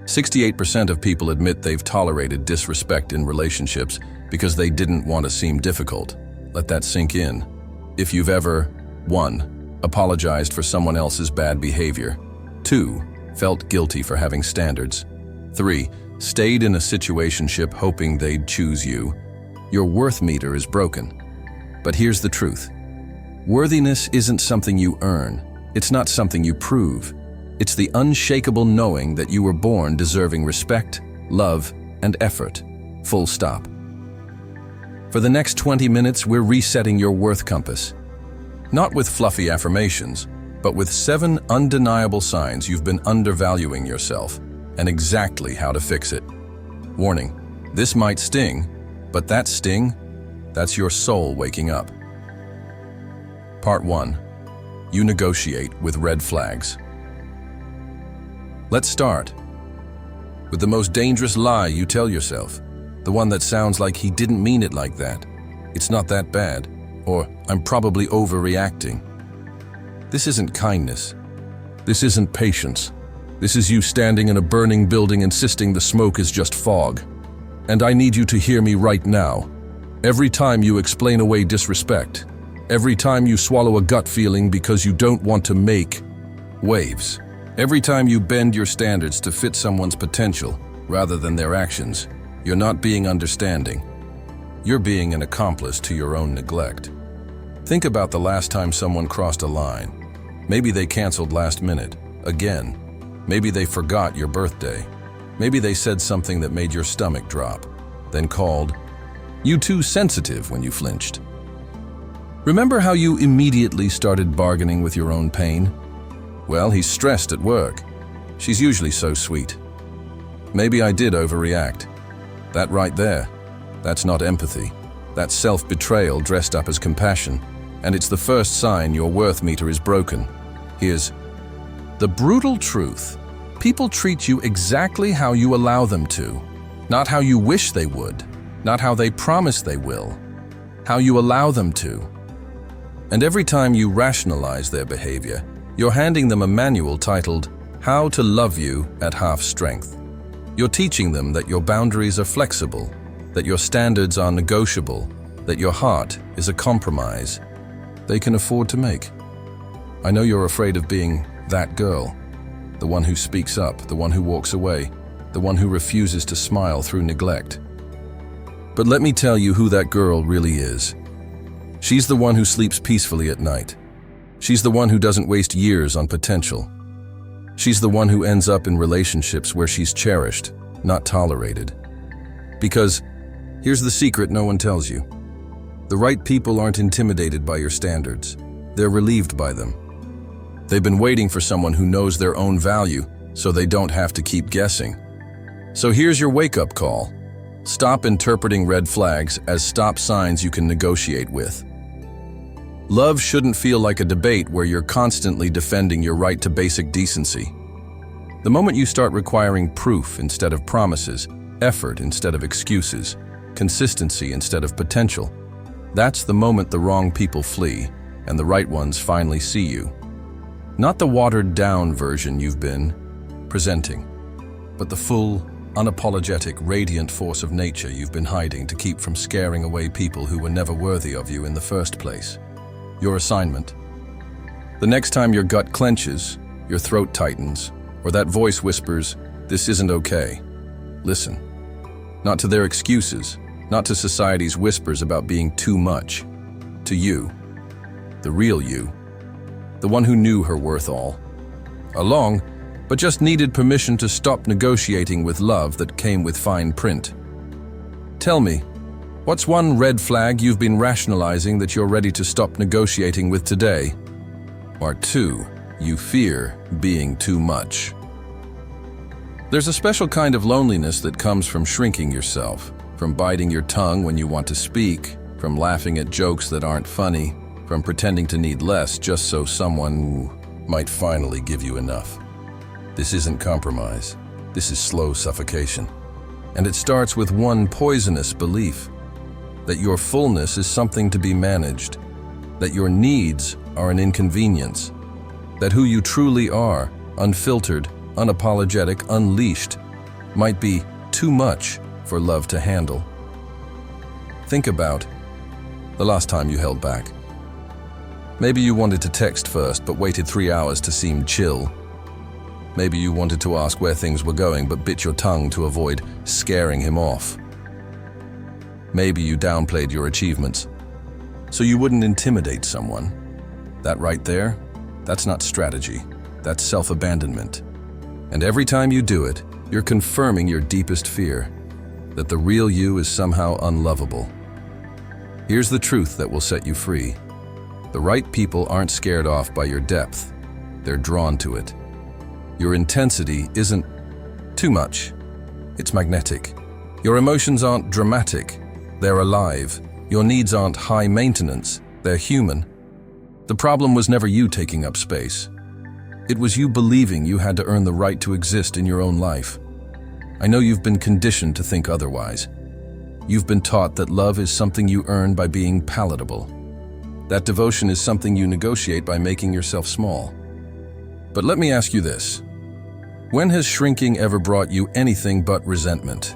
68% of people admit they've tolerated disrespect in relationships because they didn't want to seem difficult. Let that sink in. If you've ever 1. Apologized for someone else's bad behavior. 2. Felt guilty for having standards. 3. Stayed in a situationship hoping they'd choose you. Your worth meter is broken. But here's the truth. Worthiness isn't something you earn. It's not something you prove. It's the unshakable knowing that you were born deserving respect, love, and effort. Full stop. For the next 20 minutes, we're resetting your worth compass. Not with fluffy affirmations, but with 7 undeniable signs you've been undervaluing yourself, and exactly how to fix it. Warning, this might sting, but that sting, that's your soul waking up. Part 1. You negotiate with red flags. Let's start with the most dangerous lie you tell yourself, the one that sounds like he didn't mean it like that, it's not that bad, or I'm probably overreacting. This isn't kindness. This isn't patience. This is you standing in a burning building insisting the smoke is just fog. And I need you to hear me right now. Every time you explain away disrespect, every time you swallow a gut feeling because you don't want to make waves, every time you bend your standards to fit someone's potential rather than their actions, you're not being understanding. You're being an accomplice to your own neglect. Think about the last time someone crossed a line. Maybe they canceled last minute, again. Maybe they forgot your birthday. Maybe they said something that made your stomach drop, then called you too sensitive when you flinched. Remember how you immediately started bargaining with your own pain? Well, he's stressed at work. She's usually so sweet. Maybe I did overreact. That right there, that's not empathy. That's self-betrayal dressed up as compassion. And it's the first sign your worth meter is broken. Here's the brutal truth. People treat you exactly how you allow them to. Not how you wish they would. Not how they promise they will. How you allow them to. And every time you rationalize their behavior, you're handing them a manual titled, How to Love You at Half Strength. You're teaching them that your boundaries are flexible, that your standards are negotiable, that your heart is a compromise they can afford to make. I know you're afraid of being that girl, the one who speaks up, the one who walks away, the one who refuses to smile through neglect. But let me tell you who that girl really is. She's the one who sleeps peacefully at night. She's the one who doesn't waste years on potential. She's the one who ends up in relationships where she's cherished, not tolerated. Because here's the secret no one tells you. The right people aren't intimidated by your standards. They're relieved by them. They've been waiting for someone who knows their own value so they don't have to keep guessing. So here's your wake-up call. Stop interpreting red flags as stop signs you can negotiate with. Love shouldn't feel like a debate where you're constantly defending your right to basic decency. The moment you start requiring proof instead of promises, effort instead of excuses, consistency instead of potential, that's the moment the wrong people flee and the right ones finally see you. Not the watered-down version you've been presenting, but the full, unapologetic, radiant force of nature you've been hiding to keep from scaring away people who were never worthy of you in the first place. Your assignment. The next time your gut clenches, your throat tightens, or that voice whispers, "This isn't okay," listen. Not to their excuses, not to society's whispers about being too much. To you, the real you, the one who knew her worth all along, but just needed permission to stop negotiating with love that came with fine print. Tell me, what's one red flag you've been rationalizing that you're ready to stop negotiating with today? Or 2, you fear being too much. There's a special kind of loneliness that comes from shrinking yourself, from biting your tongue when you want to speak, from laughing at jokes that aren't funny, from pretending to need less just so someone might finally give you enough. This isn't compromise. This is slow suffocation. And it starts with one poisonous belief: that your fullness is something to be managed, that your needs are an inconvenience, that who you truly are, unfiltered, unapologetic, unleashed, might be too much for love to handle. Think about the last time you held back. Maybe you wanted to text first but waited 3 hours to seem chill. Maybe you wanted to ask where things were going but bit your tongue to avoid scaring him off. Maybe you downplayed your achievements so you wouldn't intimidate someone. That right there, that's not strategy, that's self-abandonment. And every time you do it, you're confirming your deepest fear, that the real you is somehow unlovable. Here's the truth that will set you free. The right people aren't scared off by your depth, they're drawn to it. Your intensity isn't too much, it's magnetic. Your emotions aren't dramatic, they're alive. Your needs aren't high maintenance, they're human. The problem was never you taking up space. It was you believing you had to earn the right to exist in your own life. I know you've been conditioned to think otherwise. You've been taught that love is something you earn by being palatable. That devotion is something you negotiate by making yourself small. But let me ask you this. When has shrinking ever brought you anything but resentment?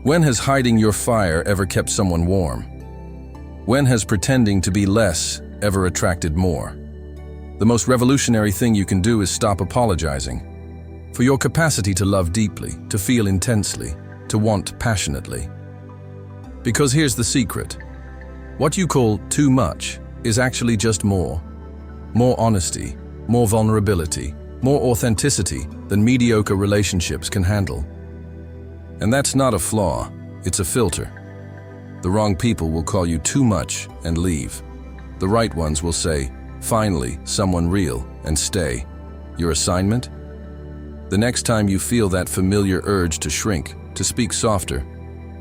When has hiding your fire ever kept someone warm? When has pretending to be less ever attracted more? The most revolutionary thing you can do is stop apologizing for your capacity to love deeply, to feel intensely, to want passionately. Because here's the secret. What you call too much is actually just more. More honesty, more vulnerability, more authenticity than mediocre relationships can handle. And that's not a flaw, it's a filter. The wrong people will call you too much and leave. The right ones will say, finally, someone real, and stay. Your assignment? The next time you feel that familiar urge to shrink, to speak softer,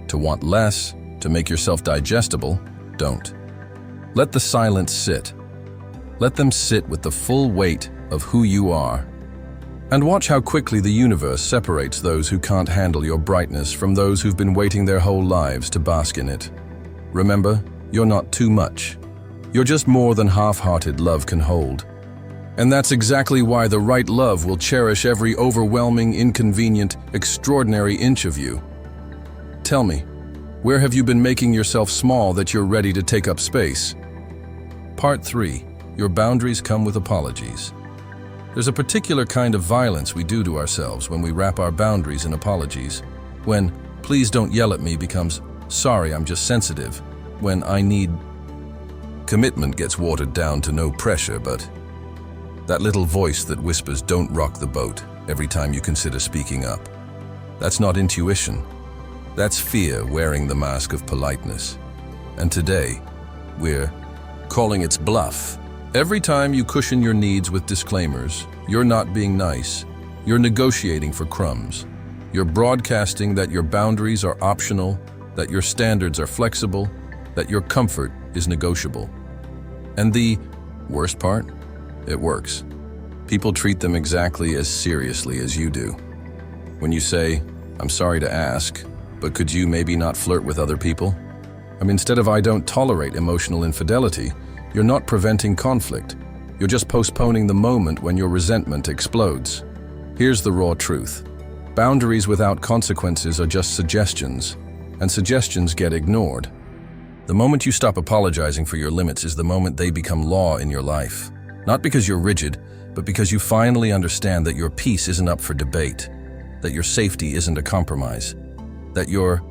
to want less, to make yourself digestible, don't. Let the silence sit. Let them sit with the full weight of who you are. And watch how quickly the universe separates those who can't handle your brightness from those who've been waiting their whole lives to bask in it. Remember, you're not too much. You're just more than half-hearted love can hold. And that's exactly why the right love will cherish every overwhelming, inconvenient, extraordinary inch of you. Tell me, where have you been making yourself small that you're ready to take up space? Part 3. Your boundaries come with apologies. There's a particular kind of violence we do to ourselves when we wrap our boundaries in apologies. When, please don't yell at me becomes, sorry, I'm just sensitive. When I need... Commitment gets watered down to no pressure, but that little voice that whispers, don't rock the boat, every time you consider speaking up. That's not intuition. That's fear wearing the mask of politeness. And today, we're calling its bluff. Every time you cushion your needs with disclaimers, you're not being nice. You're negotiating for crumbs. You're broadcasting that your boundaries are optional, that your standards are flexible, that your comfort is negotiable. And the worst part? It works. People treat them exactly as seriously as you do. When you say, I'm sorry to ask, but could you maybe not flirt with other people? Instead of I don't tolerate emotional infidelity, you're not preventing conflict. You're just postponing the moment when your resentment explodes. Here's the raw truth. Boundaries without consequences are just suggestions, and suggestions get ignored. The moment you stop apologizing for your limits is the moment they become law in your life. Not because you're rigid, but because you finally understand that your peace isn't up for debate, that your safety isn't a compromise, that your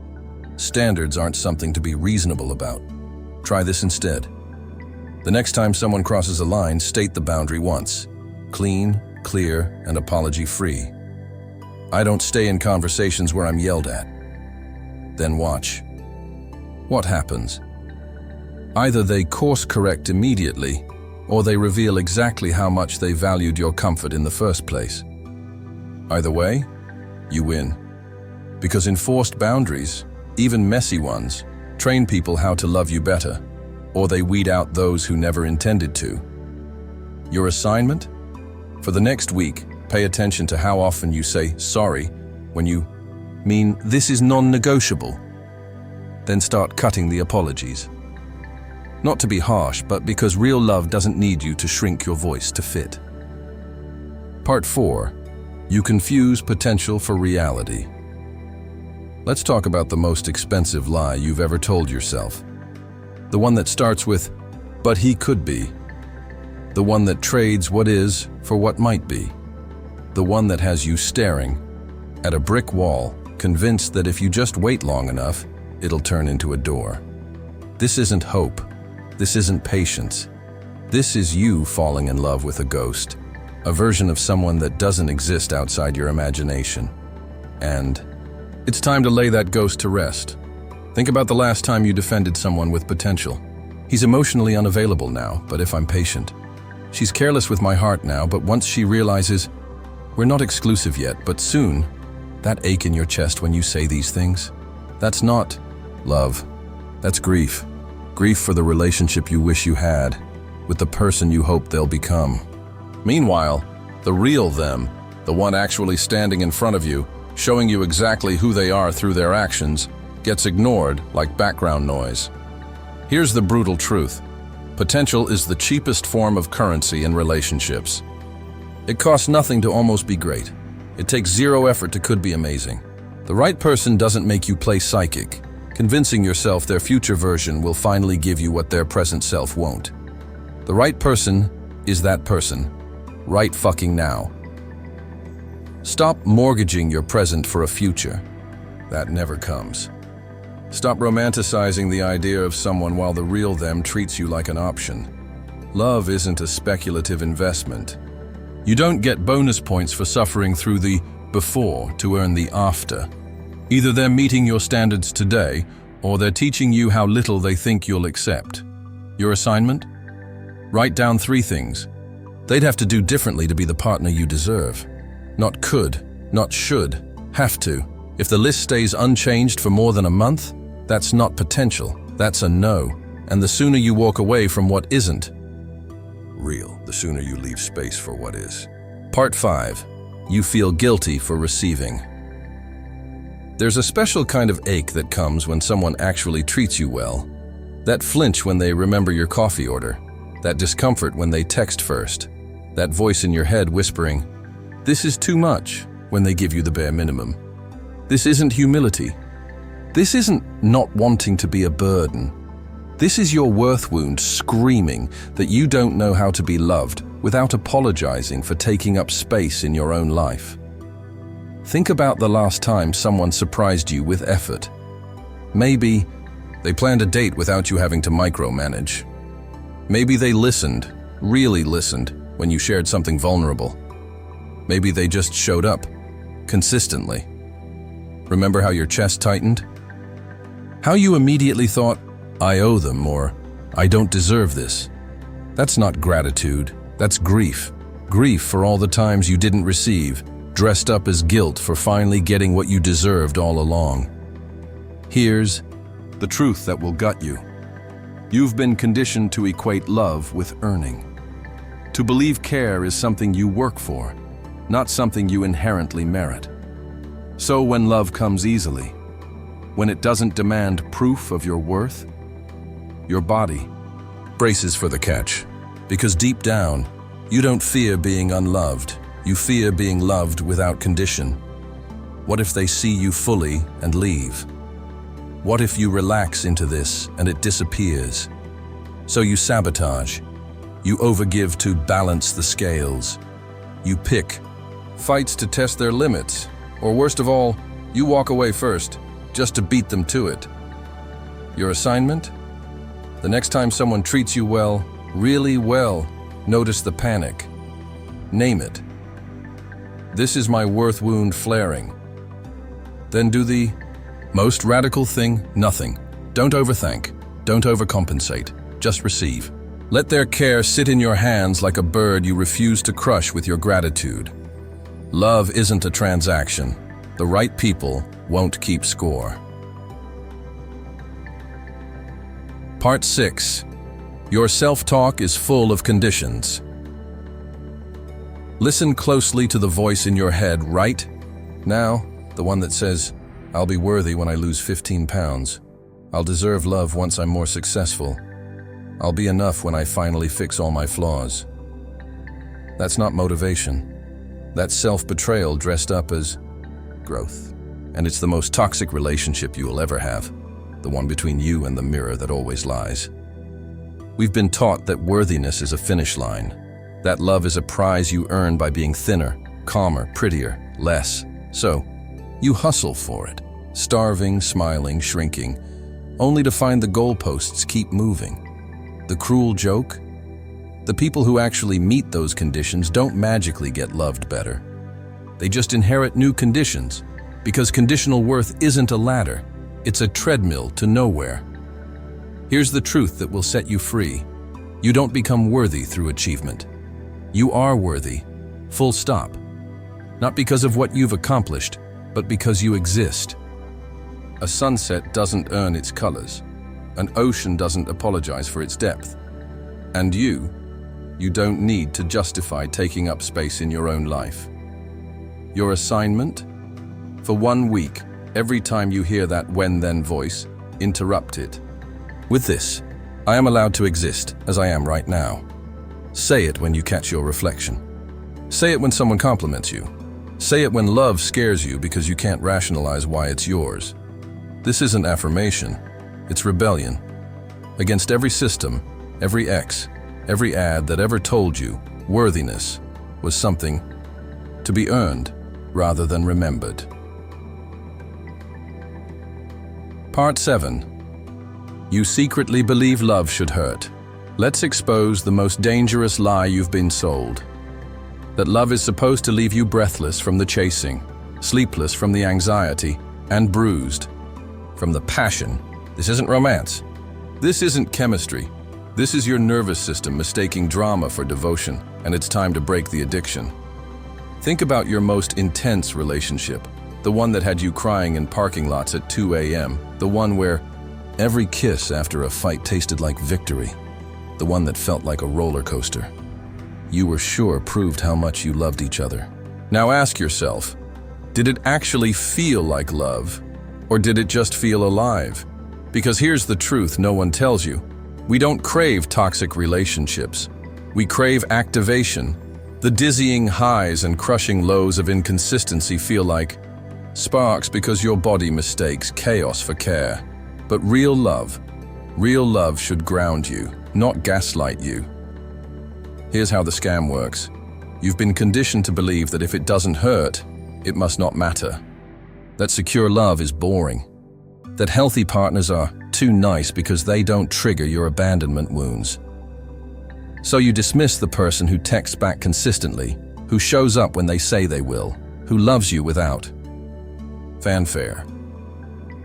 standards aren't something to be reasonable about. Try this instead. The next time someone crosses a line, state the boundary once. Clean, clear, and apology-free. I don't stay in conversations where I'm yelled at. Then watch. What happens? Either they course-correct immediately, or they reveal exactly how much they valued your comfort in the first place. Either way, you win. Because enforced boundaries, even messy ones, train people how to love you better, or they weed out those who never intended to. Your assignment? For the next week, pay attention to how often you say sorry when you mean this is non-negotiable. Then start cutting the apologies. Not to be harsh, but because real love doesn't need you to shrink your voice to fit. Part 4. You confuse potential for reality. Let's talk about the most expensive lie you've ever told yourself. The one that starts with, "But he could be." The one that trades what is for what might be. The one that has you staring at a brick wall, convinced that if you just wait long enough, it'll turn into a door. This isn't hope. This isn't patience. This is you falling in love with a ghost, a version of someone that doesn't exist outside your imagination. And it's time to lay that ghost to rest. Think about the last time you defended someone with potential. He's emotionally unavailable now, but if I'm patient. She's careless with my heart now, but once she realizes, we're not exclusive yet, but soon, that ache in your chest when you say these things, that's not love. That's grief. Grief for the relationship you wish you had, with the person you hope they'll become. Meanwhile, the real them, the one actually standing in front of you, showing you exactly who they are through their actions, gets ignored like background noise. Here's the brutal truth. Potential is the cheapest form of currency in relationships. It costs nothing to almost be great. It takes zero effort to could be amazing. The right person doesn't make you play psychic, convincing yourself their future version will finally give you what their present self won't. The right person is that person, right fucking now. Stop mortgaging your present for a future. That never comes. Stop romanticizing the idea of someone while the real them treats you like an option. Love isn't a speculative investment. You don't get bonus points for suffering through the before to earn the after. Either they're meeting your standards today, or they're teaching you how little they think you'll accept. Your assignment? Write down 3 things they'd have to do differently to be the partner you deserve. Not could, not should, have to. If the list stays unchanged for more than a month, that's not potential, that's a no. And the sooner you walk away from what isn't real, the sooner you leave space for what is. Part 5. You feel guilty for receiving. There's a special kind of ache that comes when someone actually treats you well. That flinch when they remember your coffee order. That discomfort when they text first. That voice in your head whispering, "This is too much," when they give you the bare minimum. This isn't humility. This isn't not wanting to be a burden. This is your worth wound screaming that you don't know how to be loved without apologizing for taking up space in your own life. Think about the last time someone surprised you with effort. Maybe they planned a date without you having to micromanage. Maybe they listened, really listened, when you shared something vulnerable. Maybe they just showed up, consistently. Remember how your chest tightened? How you immediately thought, "I owe them," or "I don't deserve this." That's not gratitude, that's grief. Grief for all the times you didn't receive, dressed up as guilt for finally getting what you deserved all along. Here's the truth that will gut you. You've been conditioned to equate love with earning. To believe care is something you work for, not something you inherently merit. So when love comes easily, when it doesn't demand proof of your worth, your body braces for the catch. Because deep down, you don't fear being unloved. You fear being loved without condition. What if they see you fully and leave? What if you relax into this and it disappears? So you sabotage. You overgive to balance the scales. You pick fights to test their limits. Or worst of all, you walk away first, just to beat them to it. Your assignment? The next time someone treats you well, really well, notice the panic. Name it. This is my worth wound flaring. Then do the most radical thing, nothing. Don't overthink, don't overcompensate, just receive. Let their care sit in your hands like a bird you refuse to crush with your gratitude. Love isn't a transaction. The right people won't keep score. Part 6. Your self-talk is full of conditions. Listen closely to the voice in your head right now, the one that says, "I'll be worthy when I lose 15 pounds. I'll deserve love once I'm more successful. I'll be enough when I finally fix all my flaws." That's not motivation. That's self-betrayal dressed up as growth. And it's the most toxic relationship you will ever have, the one between you and the mirror that always lies. We've been taught that worthiness is a finish line, that love is a prize you earn by being thinner, calmer, prettier, less. So, you hustle for it, starving, smiling, shrinking, only to find the goalposts keep moving. The cruel joke? The people who actually meet those conditions don't magically get loved better. They just inherit new conditions, because conditional worth isn't a ladder, it's a treadmill to nowhere. Here's the truth that will set you free. You don't become worthy through achievement. You are worthy, full stop. Not because of what you've accomplished, but because you exist. A sunset doesn't earn its colors. An ocean doesn't apologize for its depth. And you don't need to justify taking up space in your own life. Your assignment? For 1 week, every time you hear that when-then voice, interrupt it. With this, I am allowed to exist as I am right now. Say it when you catch your reflection. Say it when someone compliments you. Say it when love scares you because you can't rationalize why it's yours. This isn't affirmation, it's rebellion. Against every system, every ex, every ad that ever told you worthiness was something to be earned rather than remembered. Part 7. You secretly believe love should hurt. Let's expose the most dangerous lie you've been sold. That love is supposed to leave you breathless from the chasing, sleepless from the anxiety, and bruised from the passion. This isn't romance. This isn't chemistry. This is your nervous system mistaking drama for devotion, and it's time to break the addiction. Think about your most intense relationship, the one that had you crying in parking lots at 2 a.m., the one where every kiss after a fight tasted like victory, the one that felt like a roller coaster. You were sure proved how much you loved each other. Now ask yourself, did it actually feel like love, or did it just feel alive? Because here's the truth no one tells you. We don't crave toxic relationships. We crave activation. The dizzying highs and crushing lows of inconsistency feel like sparks because your body mistakes chaos for care. But real love should ground you, not gaslight you. Here's how the scam works. You've been conditioned to believe that if it doesn't hurt, it must not matter. That secure love is boring. That healthy partners are too nice because they don't trigger your abandonment wounds. So you dismiss the person who texts back consistently, who shows up when they say they will, who loves you without fanfare.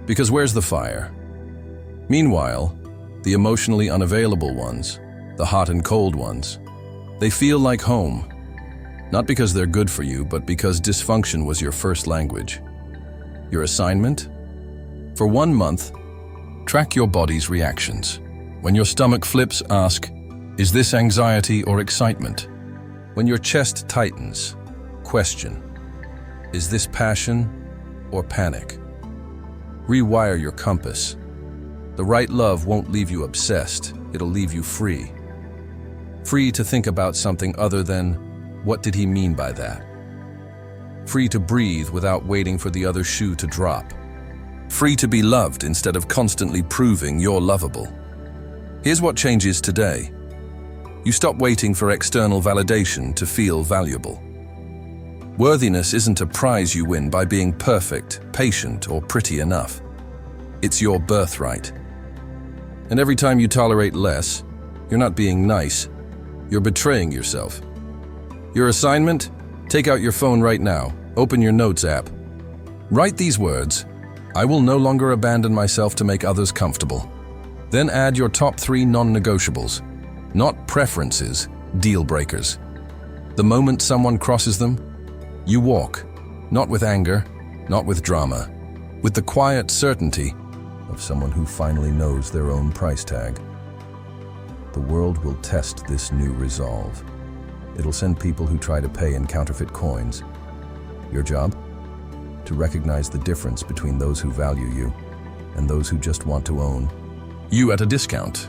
Because where's the fire? Meanwhile, the emotionally unavailable ones, the hot and cold ones, they feel like home. Not because they're good for you, but because dysfunction was your first language. Your assignment? For 1 month, track your body's reactions. When your stomach flips, ask, is this anxiety or excitement? When your chest tightens, question, is this passion or panic? Rewire your compass. The right love won't leave you obsessed, it'll leave you free. Free to think about something other than, what did he mean by that? Free to breathe without waiting for the other shoe to drop. Free to be loved instead of constantly proving you're lovable. Here's what changes today. You stop waiting for external validation to feel valuable. Worthiness isn't a prize you win by being perfect, patient, or pretty enough. It's your birthright. And every time you tolerate less, you're not being nice, you're betraying yourself. Your assignment? Take out your phone right now, open your notes app. Write these words, I will no longer abandon myself to make others comfortable. Then add your top 3 non-negotiables, not preferences, deal breakers. The moment someone crosses them, you walk, not with anger, not with drama, with the quiet certainty of someone who finally knows their own price tag. The world will test this new resolve. It'll send people who try to pay in counterfeit coins. Your job? To recognize the difference between those who value you and those who just want to own you at a discount.